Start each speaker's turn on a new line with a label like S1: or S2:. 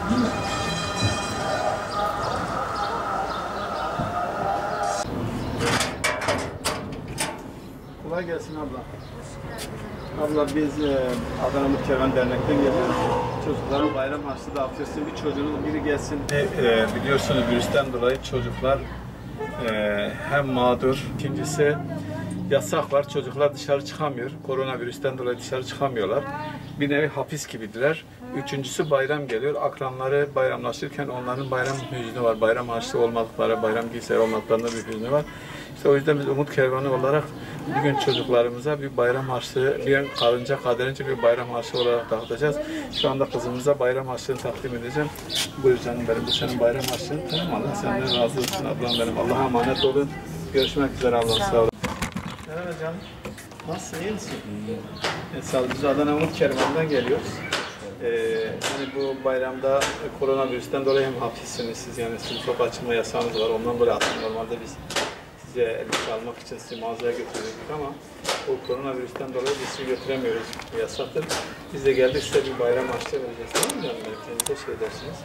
S1: Kolay gelsin abla. Abla biz Adana Umut Kervan Dernek'ten geliyoruz. Çocukların bayram harçlığı dağıtıyorsun. Bir çocuğunuz biri gelsin. Biliyorsunuz virüsten dolayı çocuklar hem mağdur, ikincisi yasak var. Çocuklar dışarı çıkamıyor. Koronavirüsten dolayı dışarı çıkamıyorlar. Bir nevi hapis gibidiler. Üçüncüsü bayram geliyor. Akranları bayramlaşırken onların bayram hüznü var. Bayram harçlığı olmadıkları, bayram giysileri olmadıklarında bir hüznü var. İşte o yüzden biz Umut Kervanı olarak bugün çocuklarımıza bir bayram harçlığı, bir karınca kaderince bir bayram harçlığı olarak dağıtacağız. Şu anda kızımıza bayram harçlığını takdim edeceğim. Buyur canım benim, bu senin bayram harçlığın. Tamam, Allah senden razı olsun ablam benim. Allah'a emanet olun. Görüşmek üzere, Allah'a sağ olun. Merhaba canım. Nasılsın, iyi misin? Sağ olun. Biz Adana Umut Kervan'dan geliyoruz. Hani bu bayramda koronavirüsten dolayı hem hapissiniz siz, yani sizin sokağa çıkma yasağınız var. Ondan dolayı aslında normalde biz size elbise almak için sizi mağazaya götürüyorduk ama bu koronavirüsten dolayı biz sizi götüremiyoruz. Bu yasaktır. Biz de geldik, size bir bayram harçlığı vereceğiz. Tamam mı canım? Kendinize şey edersiniz.